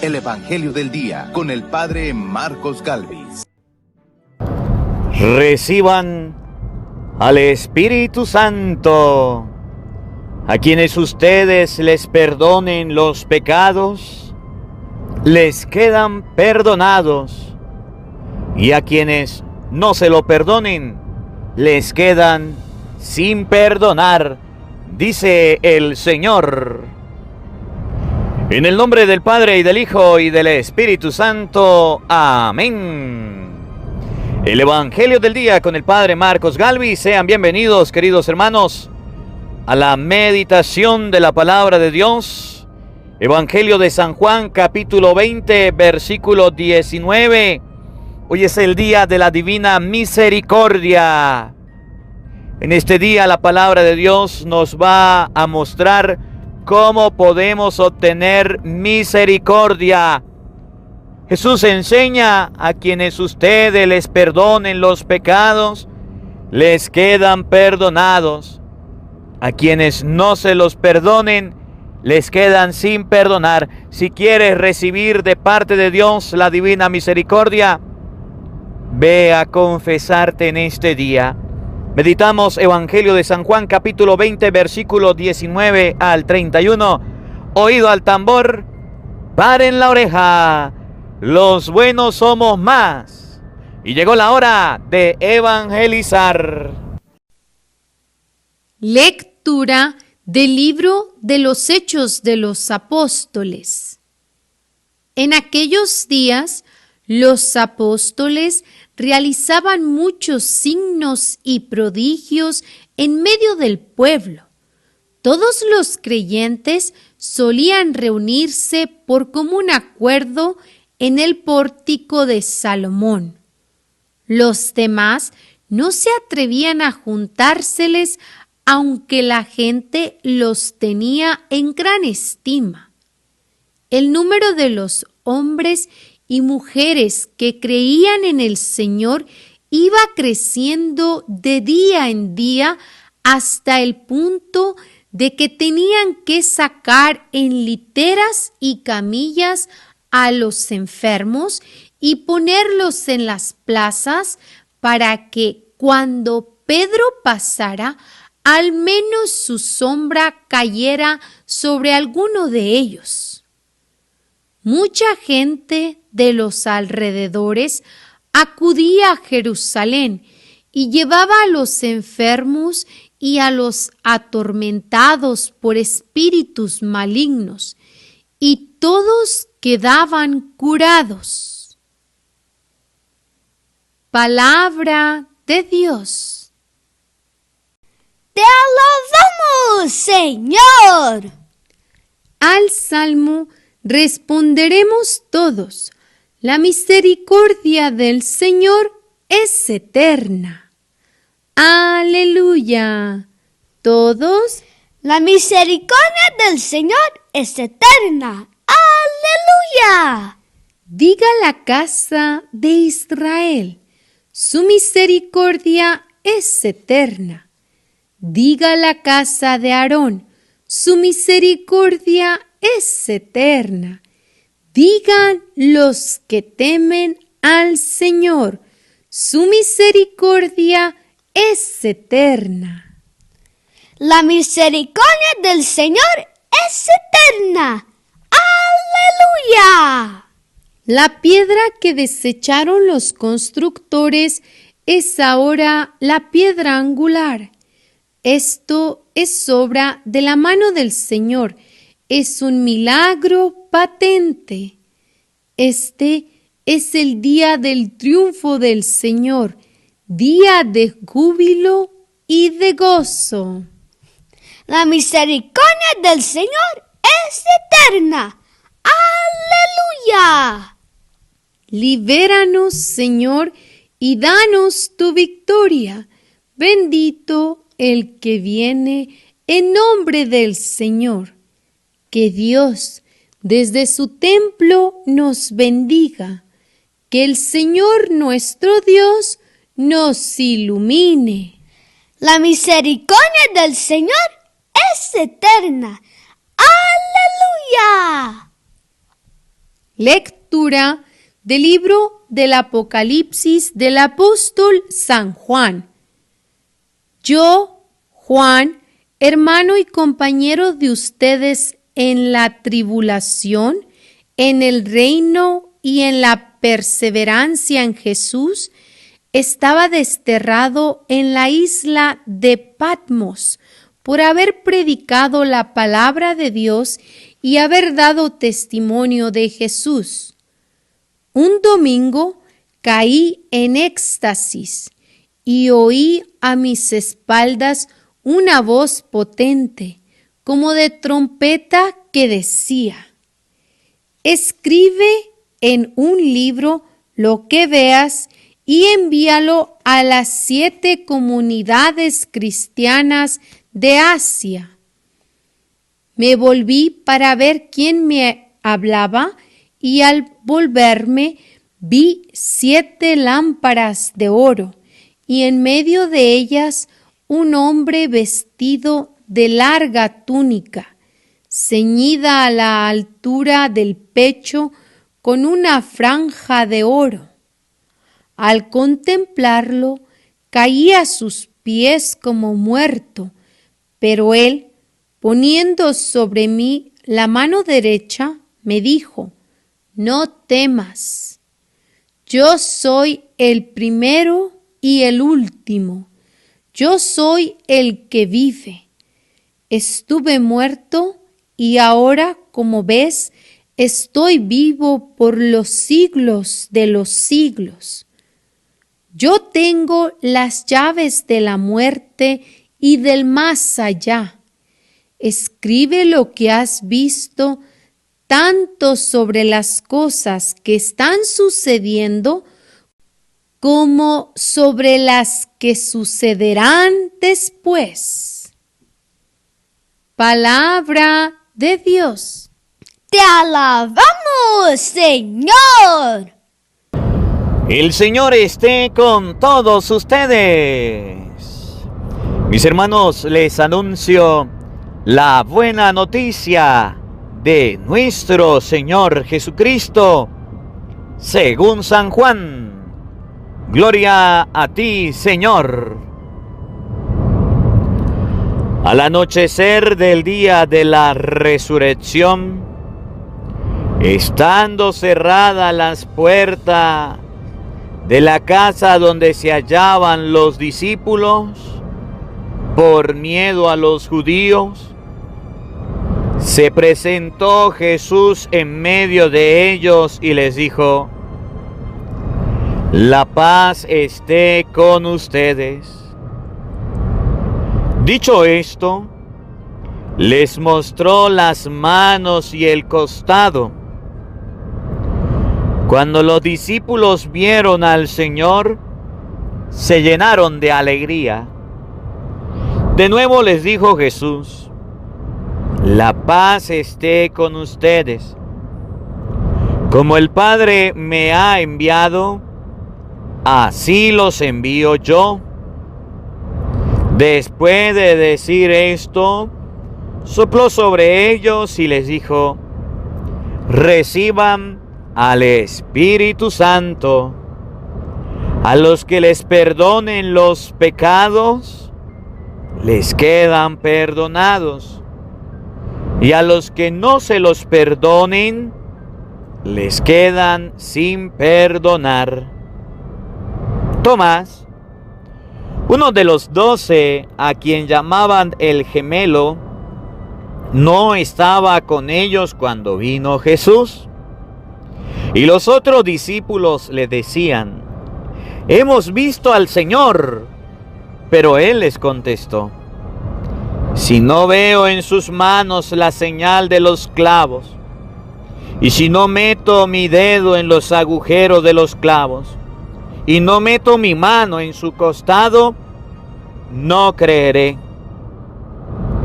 el Evangelio del Día con el Padre Marcos Gálvez. Reciban al Espíritu Santo. A quienes ustedes les perdonen los pecados, les quedan perdonados. Y a quienes no se lo perdonen, les quedan sin perdonar, dice el Señor. En el nombre del Padre, y del Hijo, y del Espíritu Santo. Amén. El Evangelio del Día con el Padre Marcos Gálvez. Sean bienvenidos, queridos hermanos, a la meditación de la Palabra de Dios. Evangelio de San Juan, capítulo 20, versículo 19. Hoy es el día de la Divina Misericordia. En este día la Palabra de Dios nos va a mostrar cómo podemos obtener misericordia. Jesús enseña: a quienes ustedes les perdonen los pecados, les quedan perdonados. A quienes no se los perdonen, les quedan sin perdonar. Si quieres recibir de parte de Dios la divina misericordia, ve a confesarte en este día. Meditamos Evangelio de San Juan, capítulo 20, versículo 19 al 31. Oído al tambor, paren la oreja, los buenos somos más. Y llegó la hora de evangelizar. Lectura del libro de los Hechos de los Apóstoles. En aquellos días, los apóstoles realizaban muchos signos y prodigios en medio del pueblo. Todos los creyentes solían reunirse por común acuerdo en el pórtico de Salomón. Los demás no se atrevían a juntárseles, aunque la gente los tenía en gran estima. El número de los hombres y mujeres que creían en el Señor iba creciendo de día en día hasta el punto de que tenían que sacar en literas y camillas a los enfermos y ponerlos en las plazas para que cuando Pedro pasara, al menos su sombra cayera sobre alguno de ellos. Mucha gente de los alrededores acudía a Jerusalén y llevaba a los enfermos y a los atormentados por espíritus malignos, y todos quedaban curados. Palabra de Dios. ¡Te alabamos, Señor! Al Salmo responderemos todos: la misericordia del Señor es eterna. ¡Aleluya! Todos: la misericordia del Señor es eterna. ¡Aleluya! Diga la casa de Israel: su misericordia es eterna. Diga la casa de Aarón: su misericordia es eterna. Digan los que temen al Señor: su misericordia es eterna. La misericordia del Señor es eterna. ¡Aleluya! La piedra que desecharon los constructores es ahora la piedra angular. Esto es obra de la mano del Señor. Es un milagro patente. Este es el día del triunfo del Señor, día de júbilo y de gozo. La misericordia del Señor es eterna. ¡Aleluya! Libéranos, Señor, y danos tu victoria. Bendito el que viene en nombre del Señor. Que Dios desde su templo nos bendiga. Que el Señor nuestro Dios nos ilumine. La misericordia del Señor es eterna. ¡Aleluya! Lectura del libro del Apocalipsis del apóstol San Juan. Yo, Juan, hermano y compañero de ustedes en la tribulación, en el reino y en la perseverancia en Jesús, estaba desterrado en la isla de Patmos por haber predicado la palabra de Dios y haber dado testimonio de Jesús. Un domingo caí en éxtasis y oí a mis espaldas una voz potente, como de trompeta, que decía: escribe en un libro lo que veas y envíalo a las 7 comunidades cristianas de Asia. Me volví para ver quién me hablaba y al volverme vi 7 lámparas de oro y en medio de ellas un hombre vestido de larga túnica, ceñida a la altura del pecho con una franja de oro. Al contemplarlo, caí a sus pies como muerto, pero él, poniendo sobre mí la mano derecha, me dijo: no temas, yo soy el primero y el último, yo soy el que vive. Estuve muerto y ahora, como ves, estoy vivo por los siglos de los siglos. Yo tengo las llaves de la muerte y del más allá. Escribe lo que has visto, tanto sobre las cosas que están sucediendo como sobre las que sucederán después. Palabra de Dios. Te alabamos, Señor. El Señor esté con todos ustedes. Mis hermanos, les anuncio la buena noticia de nuestro Señor Jesucristo, según San Juan. Gloria a ti, Señor. Al anochecer del día de la resurrección, estando cerradas las puertas de la casa donde se hallaban los discípulos, por miedo a los judíos, se presentó Jesús en medio de ellos y les dijo: la paz esté con ustedes. Dicho esto, les mostró las manos y el costado. Cuando los discípulos vieron al Señor, se llenaron de alegría. De nuevo les dijo Jesús: la paz esté con ustedes. Como el Padre me ha enviado, así los envío yo. Después de decir esto, sopló sobre ellos y les dijo: reciban al Espíritu Santo. A los que les perdonen los pecados, les quedan perdonados. Y a los que no se los perdonen, les quedan sin perdonar. Tomás, uno de los 12, a quien llamaban el gemelo, no estaba con ellos cuando vino Jesús. Y los otros discípulos le decían: hemos visto al Señor. Pero él les contestó: si no veo en sus manos la señal de los clavos, y si no meto mi dedo en los agujeros de los clavos, y no meto mi mano en su costado, no creeré.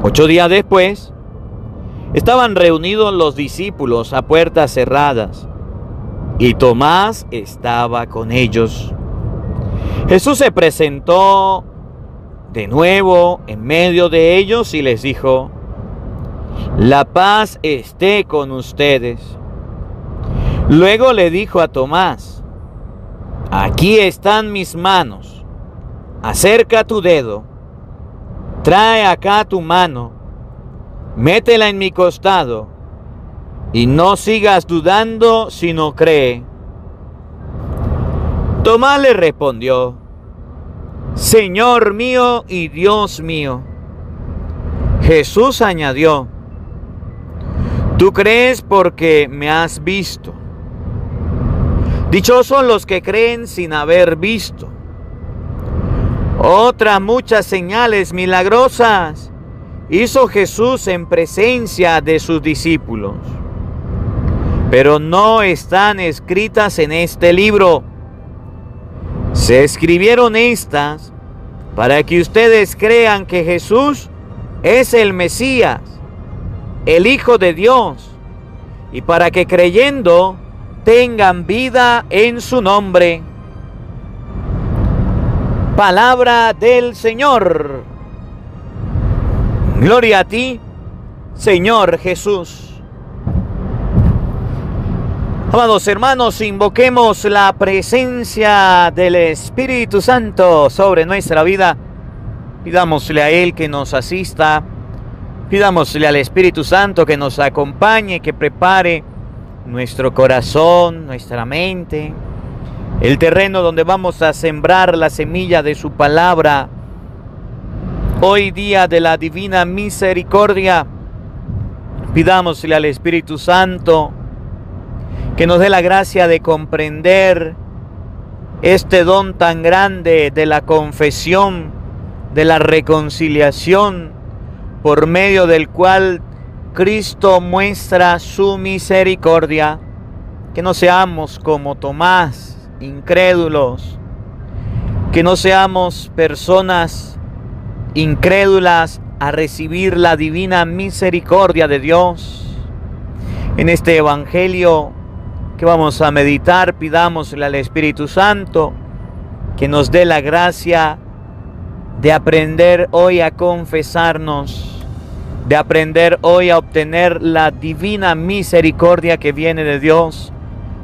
8 días después, estaban reunidos los discípulos a puertas cerradas, y Tomás estaba con ellos. Jesús se presentó de nuevo en medio de ellos y les dijo: la paz esté con ustedes. Luego le dijo a Tomás: aquí están mis manos, acerca tu dedo, trae acá tu mano, métela en mi costado, y no sigas dudando, sino cree. Tomás le respondió: Señor mío y Dios mío. Jesús añadió: tú crees porque me has visto. Dichosos los que creen sin haber visto. Otras muchas señales milagrosas hizo Jesús en presencia de sus discípulos, pero no están escritas en este libro. Se escribieron estas para que ustedes crean que Jesús es el Mesías, el Hijo de Dios, y para que creyendo tengan vida en su nombre. Palabra del Señor. Gloria a ti, Señor Jesús. Amados hermanos, invoquemos la presencia del Espíritu Santo sobre nuestra vida. Pidámosle a Él que nos asista. Pidámosle al Espíritu Santo que nos acompañe, que prepare nuestro corazón, nuestra mente, el terreno donde vamos a sembrar la semilla de su palabra. Hoy día de la divina misericordia, pidámosle al Espíritu Santo que nos dé la gracia de comprender este don tan grande de la confesión, de la reconciliación, por medio del cual Cristo muestra su misericordia. Que no seamos como Tomás, incrédulos, que no seamos personas incrédulas a recibir la divina misericordia de Dios. En este evangelio que vamos a meditar, pidámosle al Espíritu Santo que nos dé la gracia de aprender hoy a confesarnos, de aprender hoy a obtener la divina misericordia que viene de Dios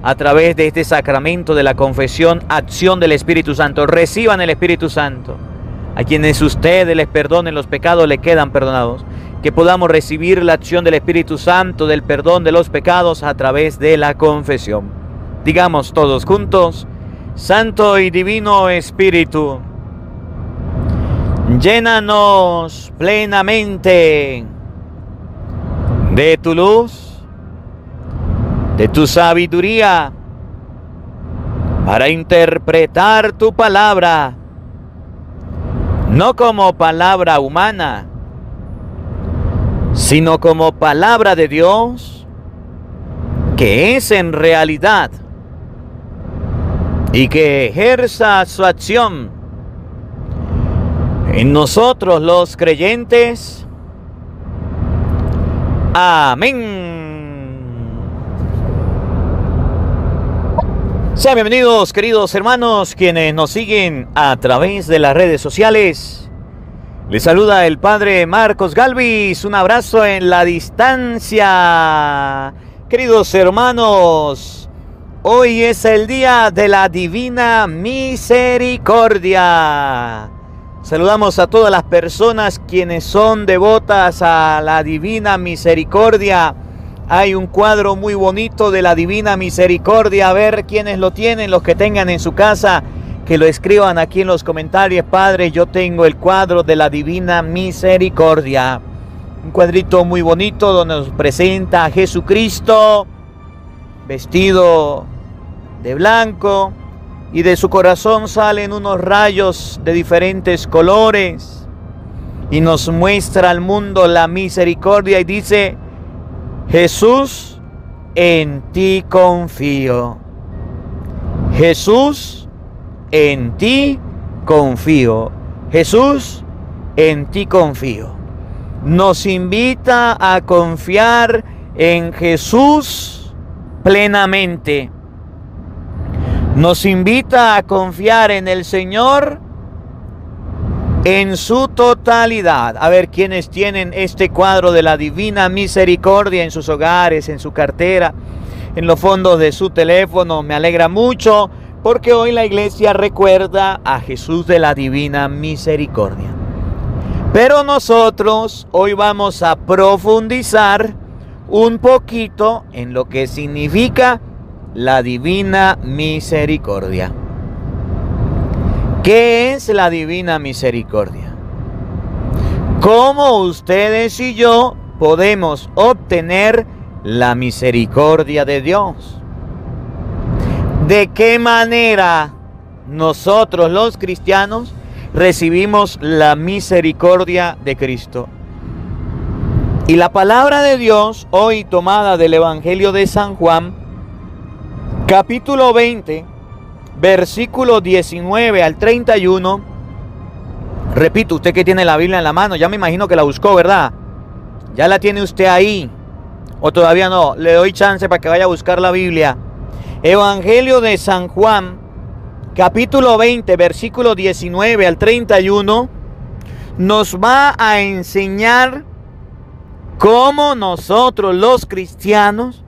a través de este sacramento de la confesión, acción del Espíritu Santo. Reciban el Espíritu Santo. A quienes ustedes les perdonen los pecados, le quedan perdonados. Que podamos recibir la acción del Espíritu Santo, del perdón de los pecados a través de la confesión. Digamos todos juntos: Santo y Divino Espíritu, llénanos plenamente de tu luz, de tu sabiduría, para interpretar tu palabra, no como palabra humana, sino como palabra de Dios, que es en realidad, y que ejerza su acción en nosotros los creyentes. Amén. Sean bienvenidos, queridos hermanos, quienes nos siguen a través de las redes sociales. Les saluda el Padre Marcos Galvis. Un abrazo en la distancia. Queridos hermanos, hoy es el día de la Divina Misericordia. Saludamos a todas las personas quienes son devotas a la Divina Misericordia. Hay un cuadro muy bonito de la Divina Misericordia. A ver quiénes lo tienen, los que tengan en su casa, que lo escriban aquí en los comentarios. Padre, yo tengo el cuadro de la Divina Misericordia. Un cuadrito muy bonito donde nos presenta a Jesucristo vestido de blanco, y de su corazón salen unos rayos de diferentes colores y nos muestra al mundo la misericordia y dice: Jesús, en ti confío. Jesús, en ti confío. Jesús, en ti confío. Nos invita a confiar en Jesús plenamente. Nos invita a confiar en el Señor en su totalidad. A ver quiénes tienen este cuadro de la Divina Misericordia en sus hogares, en su cartera, en los fondos de su teléfono. Me alegra mucho porque hoy la iglesia recuerda a Jesús de la Divina Misericordia. Pero nosotros hoy vamos a profundizar un poquito en lo que significa la Divina Misericordia. ¿Qué es la Divina Misericordia? ¿Cómo ustedes y yo podemos obtener la misericordia de Dios? ¿De qué manera nosotros los cristianos recibimos la misericordia de Cristo? Y la palabra de Dios, hoy tomada del Evangelio de San Juan, capítulo 20, versículo 19 al 31. Repito, usted que tiene la Biblia en la mano, ya me imagino que la buscó, ¿verdad? Ya la tiene usted ahí, o todavía no. Le doy chance para que vaya a buscar la Biblia. Evangelio de San Juan, capítulo 20, versículo 19 al 31, nos va a enseñar cómo nosotros los cristianos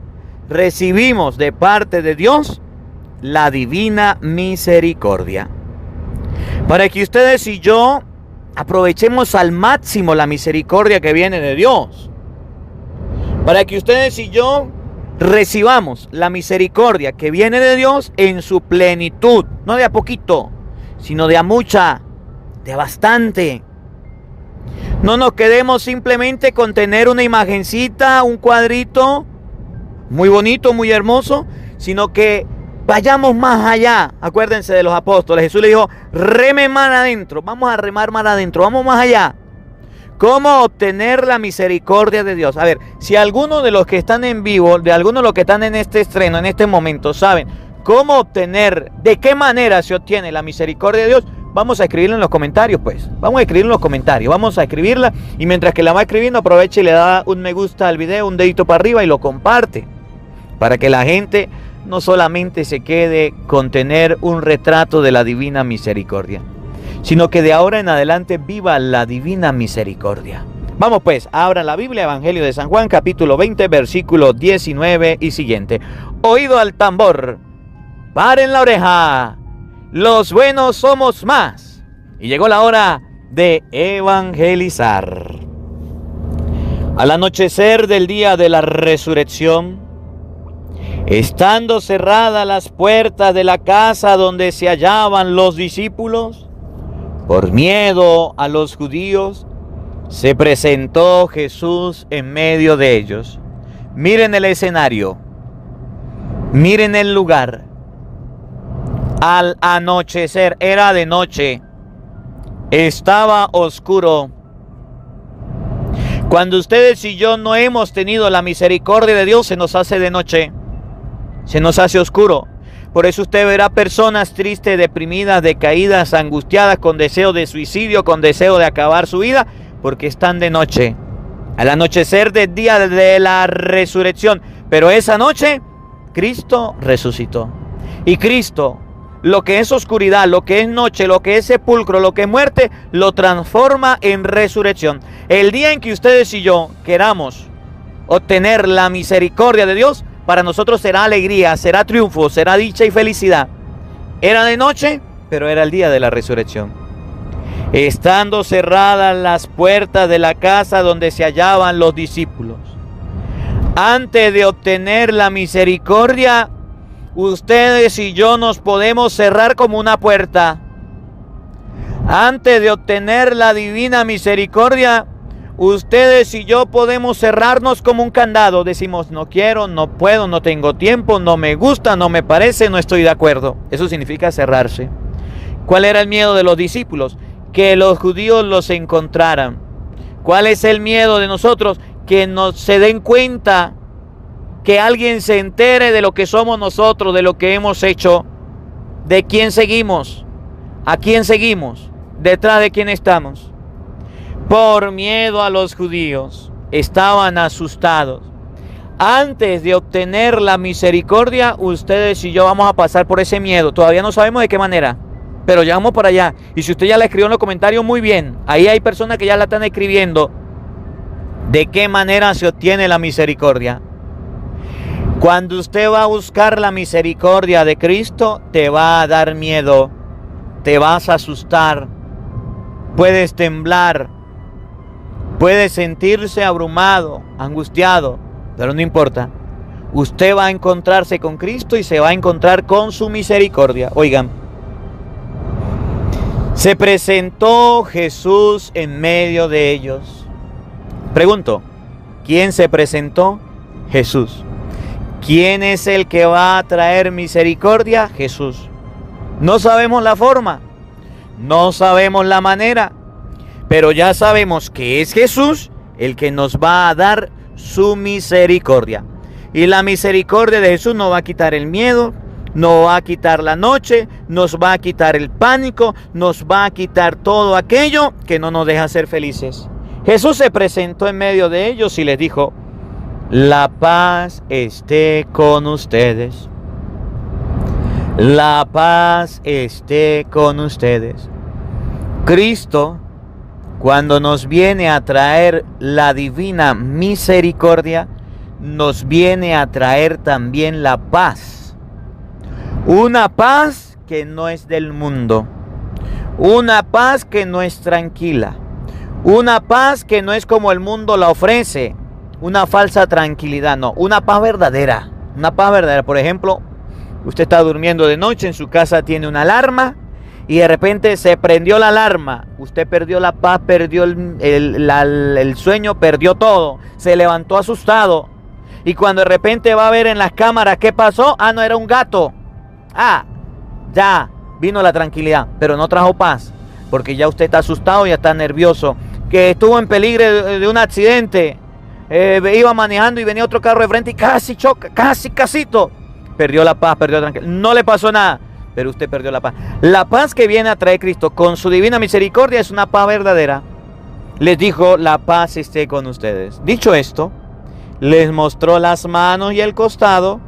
recibimos de parte de Dios la divina misericordia. Para que ustedes y yo aprovechemos al máximo la misericordia que viene de Dios. Para que ustedes y yo recibamos la misericordia que viene de Dios en su plenitud. No de a poquito, sino de a mucha, de a bastante. No nos quedemos simplemente con tener una imagencita, un cuadrito muy bonito, muy hermoso, sino que vayamos más allá. Acuérdense de los apóstoles. Jesús le dijo, reme más adentro. Vamos a remar más adentro. Vamos más allá. ¿Cómo obtener la misericordia de Dios? A ver, si algunos de los que están en vivo, de algunos de los que están en este estreno, en este momento, saben cómo obtener, de qué manera se obtiene la misericordia de Dios, vamos a escribirla en los comentarios, pues. Vamos a escribirla en los comentarios. Vamos a escribirla y mientras que la va escribiendo, aproveche y le da un me gusta al video, un dedito para arriba y lo comparte. Para que la gente no solamente se quede con tener un retrato de la divina misericordia, sino que de ahora en adelante viva la divina misericordia. Vamos pues, abran la Biblia, Evangelio de San Juan, capítulo 20, versículo 19 y siguiente. Oído al tambor, paren la oreja, los buenos somos más. Y llegó la hora de evangelizar. Al anochecer del día de la resurrección, estando cerradas las puertas de la casa donde se hallaban los discípulos, por miedo a los judíos, se presentó Jesús en medio de ellos. Miren el escenario, miren el lugar. Al anochecer, era de noche, estaba oscuro. Cuando ustedes y yo no hemos tenido la misericordia de Dios, se nos hace de noche, se nos hace oscuro. Por eso usted verá personas tristes, deprimidas, decaídas, angustiadas, con deseo de suicidio, con deseo de acabar su vida, porque están de noche. Al anochecer del día de la resurrección. Pero esa noche, Cristo resucitó. Y Cristo, lo que es oscuridad, lo que es noche, lo que es sepulcro, lo que es muerte, lo transforma en resurrección. El día en que ustedes y yo queramos obtener la misericordia de Dios, para nosotros será alegría, será triunfo, será dicha y felicidad. Era de noche, pero era el día de la resurrección. Estando cerradas las puertas de la casa donde se hallaban los discípulos. Antes de obtener la misericordia, ustedes y yo nos podemos cerrar como una puerta. Antes de obtener la divina misericordia, ustedes y yo podemos cerrarnos como un candado. Decimos, no quiero, no puedo, no tengo tiempo, no me gusta, no me parece, no estoy de acuerdo. Eso significa cerrarse. ¿Cuál era el miedo de los discípulos? Que los judíos los encontraran. ¿Cuál es el miedo de nosotros? Que nos se den cuenta, que alguien se entere de lo que somos nosotros, de lo que hemos hecho, de quién seguimos, a quién seguimos, detrás de quién estamos. Por miedo a los judíos, estaban asustados. Antes de obtener la misericordia, ustedes y yo vamos a pasar por ese miedo. Todavía no sabemos de qué manera, pero ya vamos para allá. Y si usted ya la escribió en los comentarios, muy bien. Ahí hay personas que ya la están escribiendo. ¿De qué manera se obtiene la misericordia? Cuando usted va a buscar la misericordia de Cristo, te va a dar miedo, te vas a asustar, puedes temblar, puedes sentirse abrumado, angustiado, pero no importa. Usted va a encontrarse con Cristo y se va a encontrar con su misericordia. Oigan, se presentó Jesús en medio de ellos. Pregunto, ¿quién se presentó? Jesús. ¿Quién es el que va a traer misericordia? Jesús. No sabemos la forma, no sabemos la manera, pero ya sabemos que es Jesús el que nos va a dar su misericordia. Y la misericordia de Jesús nos va a quitar el miedo, nos va a quitar la noche, nos va a quitar el pánico, nos va a quitar todo aquello que no nos deja ser felices. Jesús se presentó en medio de ellos y les dijo: la paz esté con ustedes. La paz esté con ustedes. Cristo, cuando nos viene a traer la divina misericordia, nos viene a traer también la paz. Una paz que no es del mundo. Una paz que no es tranquila. Una paz que no es como el mundo la ofrece. Una falsa tranquilidad, no. Una paz verdadera. Una paz verdadera. Por ejemplo, usted está durmiendo de noche, en su casa tiene una alarma y de repente se prendió la alarma. Usted perdió la paz, perdió el sueño, perdió todo. Se levantó asustado. Y cuando de repente va a ver en las cámaras qué pasó, no, era un gato. Ya vino la tranquilidad, pero no trajo paz, porque ya usted está asustado, ya está nervioso, que estuvo en peligro de un accidente, iba manejando y venía otro carro de frente y casi choca, casito. Perdió la paz, perdió la tranquilidad. No le pasó nada, pero usted perdió la paz. La paz que viene a traer Cristo con su divina misericordia es una paz verdadera. Les dijo: la paz esté con ustedes. Dicho esto, les mostró las manos y el costado.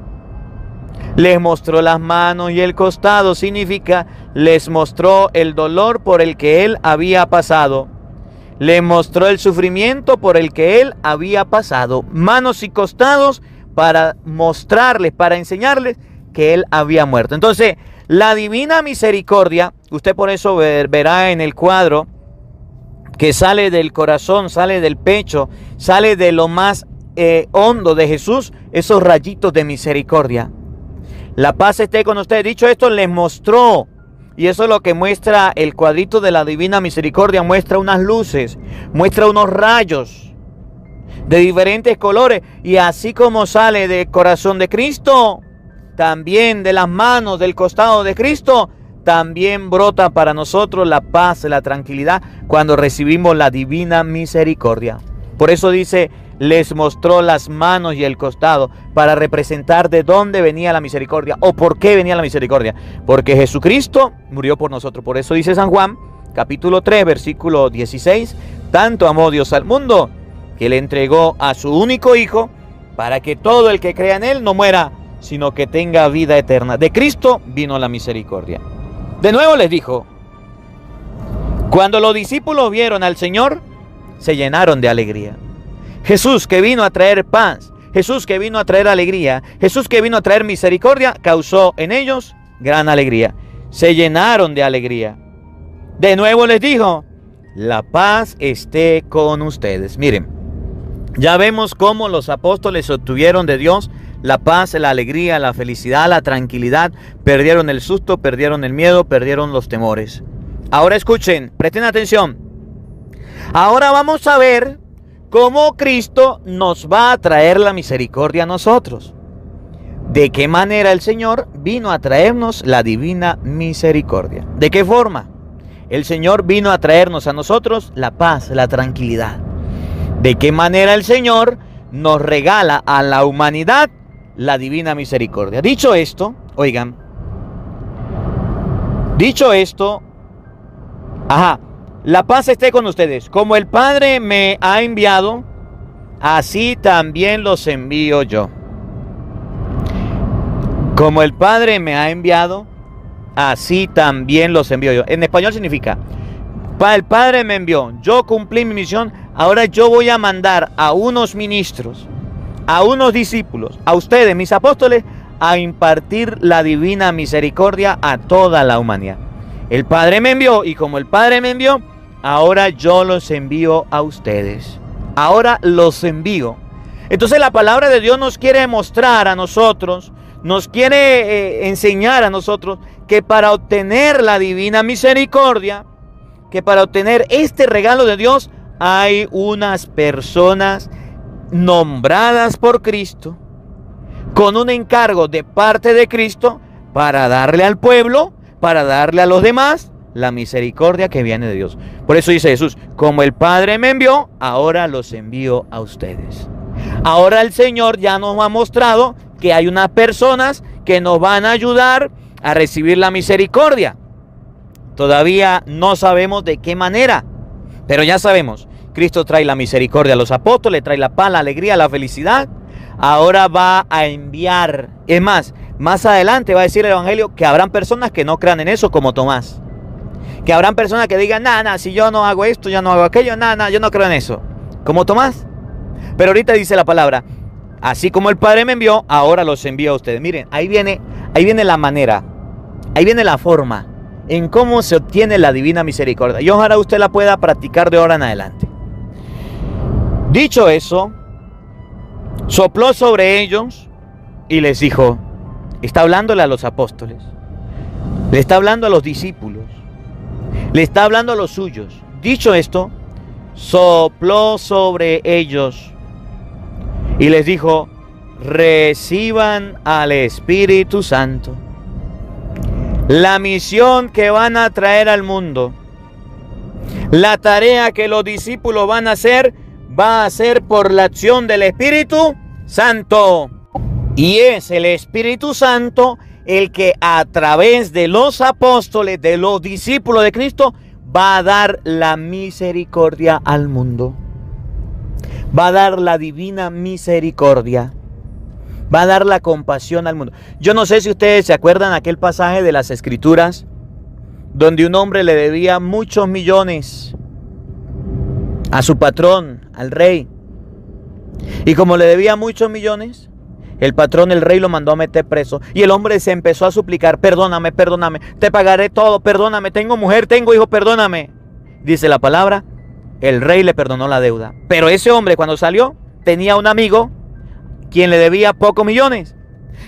Les mostró las manos y el costado significa les mostró el dolor por el que él había pasado. Les mostró el sufrimiento por el que él había pasado. Manos y costados para mostrarles, para enseñarles que él había muerto. Entonces, la divina misericordia, usted por eso verá en el cuadro que sale del corazón, sale del pecho, sale de lo más hondo de Jesús, esos rayitos de misericordia. La paz esté con ustedes. Dicho esto, les mostró, y eso es lo que muestra el cuadrito de la divina misericordia, muestra unas luces, muestra unos rayos de diferentes colores, y así como sale del corazón de Cristo, también de las manos, del costado de Cristo, también brota para nosotros la paz, la tranquilidad, cuando recibimos la divina misericordia. Por eso dice: les mostró las manos y el costado, para representar de dónde venía la misericordia o por qué venía la misericordia. Porque Jesucristo murió por nosotros. Por eso dice San Juan, capítulo 3, versículo 16, tanto amó Dios al mundo, que le entregó a su único Hijo, para que todo el que crea en él no muera, sino que tenga vida eterna. De Cristo vino la misericordia. De nuevo les dijo: cuando los discípulos vieron al Señor, se llenaron de alegría. Jesús, que vino a traer paz, Jesús que vino a traer alegría, Jesús que vino a traer misericordia, causó en ellos gran alegría. Se llenaron de alegría. De nuevo les dijo: la paz esté con ustedes. Miren, ya vemos cómo los apóstoles obtuvieron de Dios la paz, la alegría, la felicidad, la tranquilidad. Perdieron el susto, perdieron el miedo, perdieron los temores. Ahora escuchen, presten atención. Ahora vamos a ver cómo Cristo nos va a traer la misericordia a nosotros. ¿De qué manera el Señor vino a traernos la divina misericordia? ¿De qué forma? El Señor vino a traernos a nosotros la paz, la tranquilidad. ¿De qué manera el Señor nos regala a la humanidad la divina misericordia? Dicho esto, oigan, la paz esté con ustedes. Como el Padre me ha enviado, así también los envío yo. Como el Padre me ha enviado, así también los envío yo. En español significa: el Padre me envió, yo cumplí mi misión, ahora yo voy a mandar a unos ministros, a unos discípulos, a ustedes, mis apóstoles, a impartir la divina misericordia a toda la humanidad. El Padre me envió, y como el Padre me envió, ahora yo los envío a ustedes. Ahora los envío. Entonces la palabra de Dios nos quiere mostrar a nosotros, nos quiere enseñar a nosotros que para obtener la divina misericordia, que para obtener este regalo de Dios, hay unas personas nombradas por Cristo, con un encargo de parte de Cristo, para darle al pueblo, para darle a los demás, la misericordia que viene de Dios. Por eso dice Jesús, como el Padre me envió, ahora los envío a ustedes. Ahora el Señor ya nos ha mostrado que hay unas personas que nos van a ayudar a recibir la misericordia. Todavía no sabemos de qué manera, pero ya sabemos, Cristo trae la misericordia a los apóstoles, trae la paz, la alegría, la felicidad. Ahora va a enviar, es más adelante va a decir el Evangelio que habrán personas que no crean en eso, como Tomás. Que habrán personas que digan, nada, si yo no hago esto, yo no hago aquello, nada, yo no creo en eso, como Tomás. Pero ahorita dice la palabra, así como el Padre me envió, ahora los envío a ustedes. Miren, ahí viene la manera, ahí viene la forma en cómo se obtiene la divina misericordia. Y ojalá usted la pueda practicar de ahora en adelante. Dicho eso, sopló sobre ellos y les dijo, está hablándole a los apóstoles, le está hablando a los discípulos, le está hablando a los suyos. Dicho esto, sopló sobre ellos y les dijo, reciban al Espíritu Santo. La misión que van a traer al mundo, la tarea que los discípulos van a hacer, va a ser por la acción del Espíritu Santo. Y es el Espíritu Santo el que a través de los apóstoles, de los discípulos de Cristo, va a dar la misericordia al mundo. Va a dar la divina misericordia. Va a dar la compasión al mundo. Yo no sé si ustedes se acuerdan aquel pasaje de las Escrituras donde un hombre le debía muchos millones a su patrón, al rey. Y como le debía muchos millones, el patrón, el rey, lo mandó a meter preso. Y el hombre se empezó a suplicar, perdóname, perdóname, te pagaré todo, perdóname, tengo mujer, tengo hijo, perdóname. Dice la palabra, el rey le perdonó la deuda. Pero ese hombre cuando salió, tenía un amigo quien le debía pocos millones.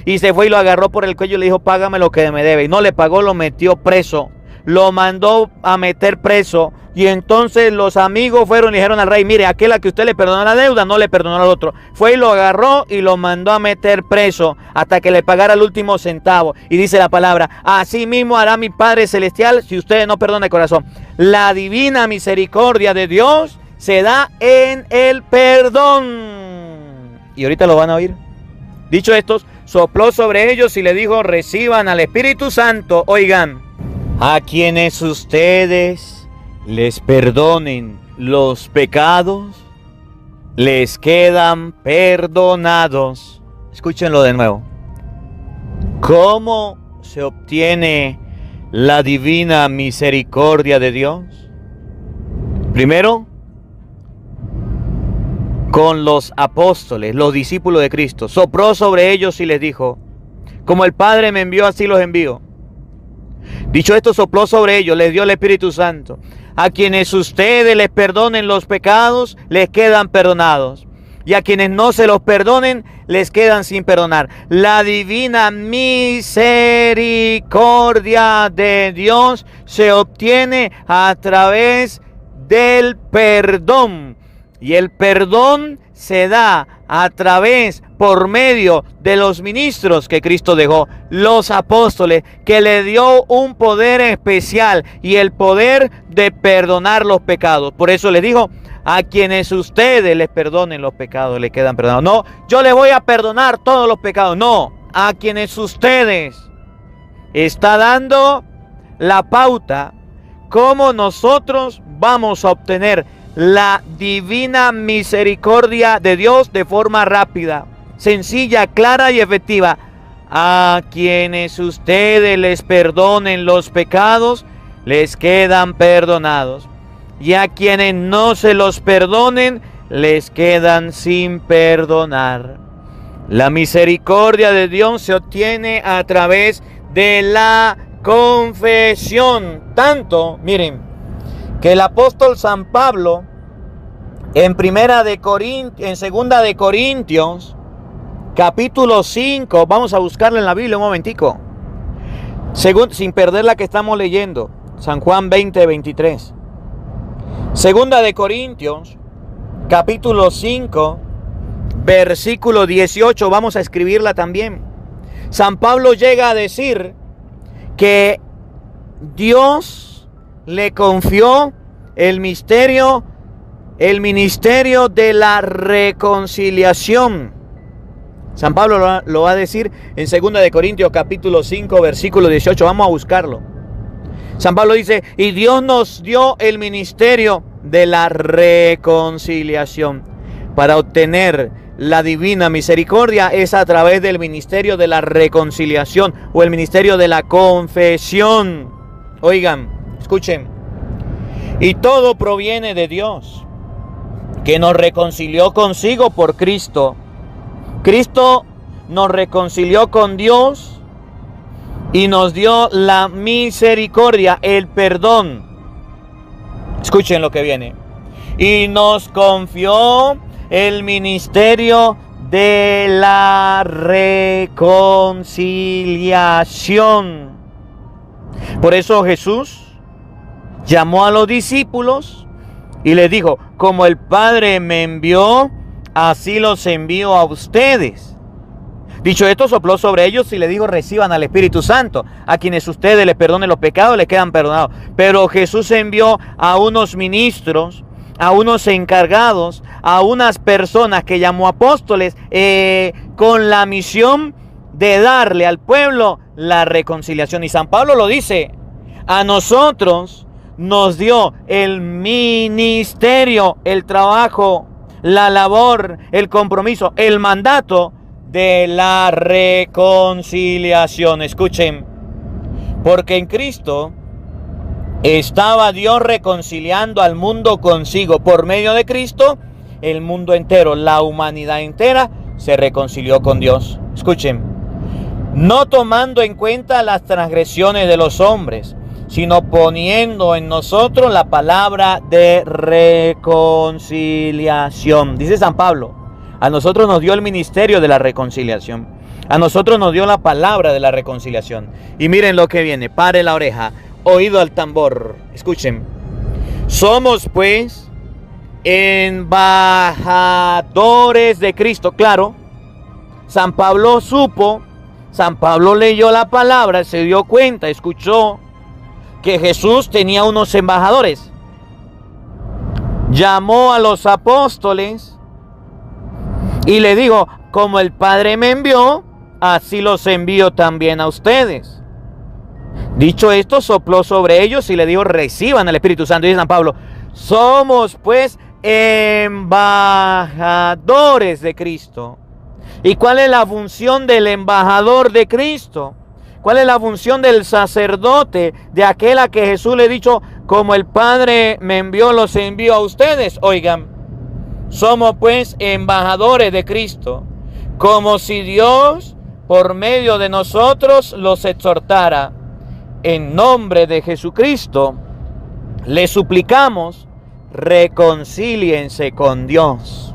Y se fue y lo agarró por el cuello y le dijo, págame lo que me debe. Y no le pagó, lo metió preso. Lo mandó a meter preso. Y entonces los amigos fueron y dijeron al rey, mire, aquel a que usted le perdonó la deuda, no le perdonó al otro. Fue y lo agarró y lo mandó a meter preso hasta que le pagara el último centavo. Y dice la palabra, así mismo hará mi Padre Celestial si ustedes no perdonan de corazón. La divina misericordia de Dios se da en el perdón. Y ahorita lo van a oír. Dicho esto, sopló sobre ellos y le dijo, reciban al Espíritu Santo. Oigan, a quienes ustedes les perdonen los pecados, les quedan perdonados. Escúchenlo de nuevo. ¿Cómo se obtiene la divina misericordia de Dios? Primero, con los apóstoles, los discípulos de Cristo. Sopló sobre ellos y les dijo, como el Padre me envió, así los envío. Dicho esto, sopló sobre ellos, les dio el Espíritu Santo. A quienes ustedes les perdonen los pecados, les quedan perdonados. Y a quienes no se los perdonen, les quedan sin perdonar. La divina misericordia de Dios se obtiene a través del perdón. Y el perdón se da a través, por medio de los ministros que Cristo dejó, los apóstoles, que le dio un poder especial y el poder de perdonar los pecados. Por eso les dijo, a quienes ustedes les perdonen los pecados, les quedan perdonados. No, yo les voy a perdonar todos los pecados. No, a quienes ustedes. Está dando la pauta cómo nosotros vamos a obtener la divina misericordia de Dios de forma rápida, sencilla, clara y efectiva. A quienes ustedes les perdonen los pecados, les quedan perdonados. Y a quienes no se los perdonen, les quedan sin perdonar. La misericordia de Dios se obtiene a través de la confesión. Tanto, miren, que el apóstol San Pablo en Segunda de Corintios, capítulo 5, vamos a buscarla en la Biblia un momentico, sin perder la que estamos leyendo, San Juan 20, 23. Segunda de Corintios, capítulo 5, versículo 18, vamos a escribirla también. San Pablo llega a decir que Dios le confió el ministerio de la reconciliación. San Pablo lo va a decir en 2 de Corintios capítulo 5 versículo 18. Vamos a buscarlo. San Pablo dice, y Dios nos dio el ministerio de la reconciliación. Para obtener la divina misericordia es a través del ministerio de la reconciliación o el ministerio de la confesión. Oigan, escuchen. Y todo proviene de Dios, que nos reconcilió consigo por Cristo. Cristo nos reconcilió con Dios y nos dio la misericordia, el perdón. Escuchen lo que viene. Y nos confió el ministerio de la reconciliación. Por eso Jesús llamó a los discípulos y les dijo, como el Padre me envió, así los envío a ustedes. Dicho esto, sopló sobre ellos y les dijo, reciban al Espíritu Santo. A quienes ustedes les perdonen los pecados, les quedan perdonados. Pero Jesús envió a unos ministros, a unos encargados, a unas personas que llamó apóstoles, con la misión de darle al pueblo la reconciliación. Y San Pablo lo dice, a nosotros nos dio el ministerio, el trabajo, la labor, el compromiso, el mandato de la reconciliación. Escuchen, porque en Cristo estaba Dios reconciliando al mundo consigo. Por medio de Cristo, el mundo entero, la humanidad entera, se reconcilió con Dios. Escuchen, no tomando en cuenta las transgresiones de los hombres, sino poniendo en nosotros la palabra de reconciliación. Dice San Pablo, a nosotros nos dio el ministerio de la reconciliación. A nosotros nos dio la palabra de la reconciliación. Y miren lo que viene, pare la oreja, oído al tambor. Escuchen, somos pues embajadores de Cristo. Claro, San Pablo supo, San Pablo leyó la palabra, se dio cuenta, escuchó que Jesús tenía unos embajadores. Llamó a los apóstoles y le dijo, como el Padre me envió, así los envío también a ustedes. Dicho esto, sopló sobre ellos y le dijo, reciban al Espíritu Santo. Dice San Pablo, somos pues embajadores de Cristo. ¿Y cuál es la función del embajador de Cristo? ¿Cuál es la función del sacerdote, de aquel a que Jesús le ha dicho, como el Padre me envió, los envío a ustedes? Oigan, somos pues embajadores de Cristo, como si Dios por medio de nosotros los exhortara. En nombre de Jesucristo, le suplicamos, reconcíliense con Dios.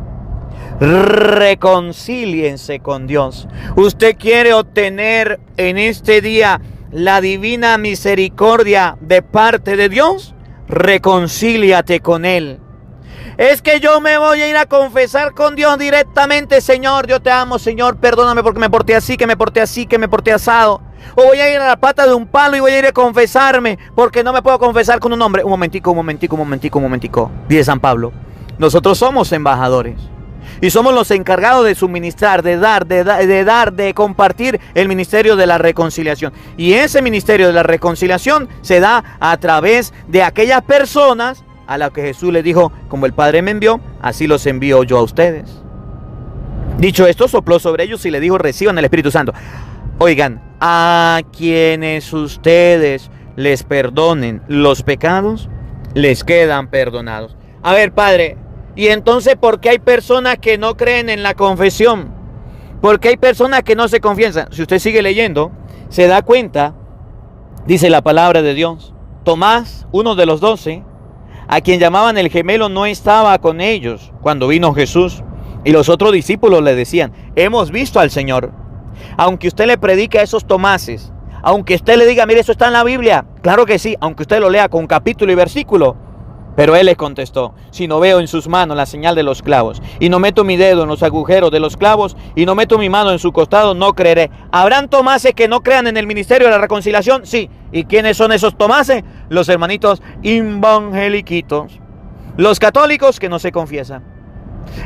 Reconcíliense con Dios. Usted quiere obtener en este día la divina misericordia de parte de Dios. Reconcíliate con Él. Es que yo me voy a ir a confesar con Dios directamente. Señor, yo te amo, Señor, perdóname porque me porté así, que me porté así, que me porté asado. O voy a ir a la pata de un palo y voy a ir a confesarme porque no me puedo confesar con un hombre. Un momentico. Dice San Pablo, nosotros somos embajadores. Y somos los encargados de suministrar, de compartir el ministerio de la reconciliación. Y ese ministerio de la reconciliación se da a través de aquellas personas a las que Jesús les dijo, como el Padre me envió, así los envío yo a ustedes. Dicho esto, sopló sobre ellos y le dijo, reciban el Espíritu Santo. Oigan, a quienes ustedes les perdonen los pecados, les quedan perdonados. A ver, Padre, ¿y entonces por qué hay personas que no creen en la confesión? Porque hay personas que no se confiesan. Si usted sigue leyendo, se da cuenta, dice la palabra de Dios, Tomás, uno de los 12, a quien llamaban el gemelo, no estaba con ellos cuando vino Jesús. Y los otros discípulos le decían, hemos visto al Señor. Aunque usted le predique a esos Tomases, aunque usted le diga, mire, eso está en la Biblia, claro que sí, aunque usted lo lea con capítulo y versículo. Pero él les contestó, si no veo en sus manos la señal de los clavos, y no meto mi dedo en los agujeros de los clavos, y no meto mi mano en su costado, no creeré. ¿Habrán Tomases que no crean en el ministerio de la reconciliación? Sí. ¿Y quiénes son esos Tomases? Los hermanitos evangeliquitos, los católicos que no se confiesan.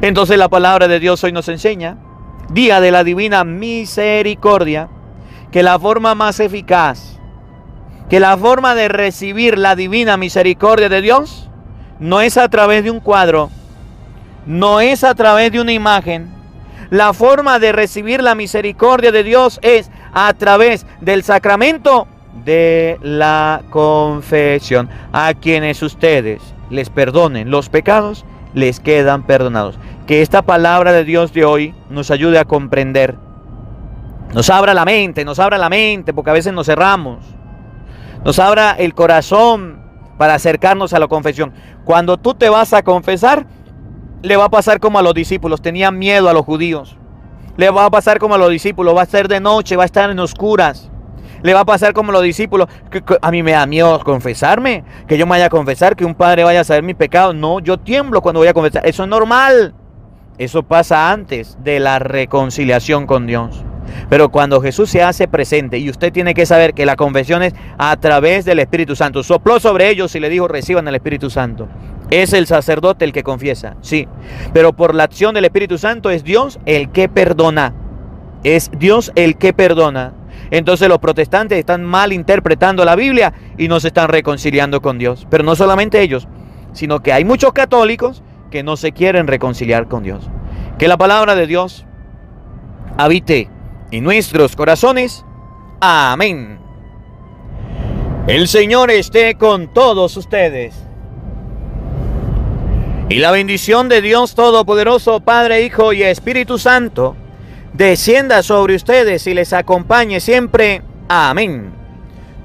Entonces la palabra de Dios hoy nos enseña, día de la divina misericordia, que la forma más eficaz, que la forma de recibir la divina misericordia de Dios, no es a través de un cuadro, no es a través de una imagen. La forma de recibir la misericordia de Dios es a través del sacramento de la confesión. A quienes ustedes les perdonen los pecados, les quedan perdonados. Que esta palabra de Dios de hoy nos ayude a comprender. Nos abra la mente, porque a veces nos cerramos. Nos abra el corazón para acercarnos a la confesión. Cuando tú te vas a confesar, le va a pasar como a los discípulos, tenían miedo a los judíos. Le va a pasar como a los discípulos, va a ser de noche, va a estar en oscuras. Le va a pasar como a los discípulos, que a mí me da miedo confesarme, que yo me vaya a confesar, que un padre vaya a saber mi pecado. No, yo tiemblo cuando voy a confesar, eso es normal. Eso pasa antes de la reconciliación con Dios. Pero cuando Jesús se hace presente, y usted tiene que saber que la confesión es a través del Espíritu Santo. Sopló sobre ellos y le dijo, reciban el Espíritu Santo. Es el sacerdote el que confiesa, sí. Pero por la acción del Espíritu Santo es Dios el que perdona. Es Dios el que perdona. Entonces los protestantes están mal interpretando la Biblia y no se están reconciliando con Dios. Pero no solamente ellos, sino que hay muchos católicos que no se quieren reconciliar con Dios. Que la palabra de Dios habite en nuestros corazones. Amén. El Señor esté con todos ustedes. Y la bendición de Dios Todopoderoso, Padre, Hijo y Espíritu Santo, descienda sobre ustedes y les acompañe siempre. Amén.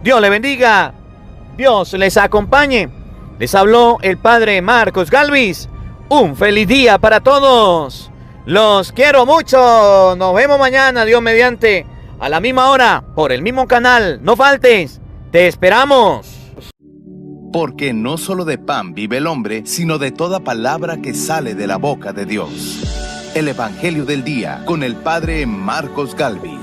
Dios le bendiga. Dios les acompañe. Les habló el Padre Marcos Galvis. Un feliz día para todos. Los quiero mucho. Nos vemos mañana, Dios mediante, a la misma hora, por el mismo canal. No faltes. Te esperamos. Porque no solo de pan vive el hombre, sino de toda palabra que sale de la boca de Dios. El Evangelio del Día con el Padre Marcos Galvis.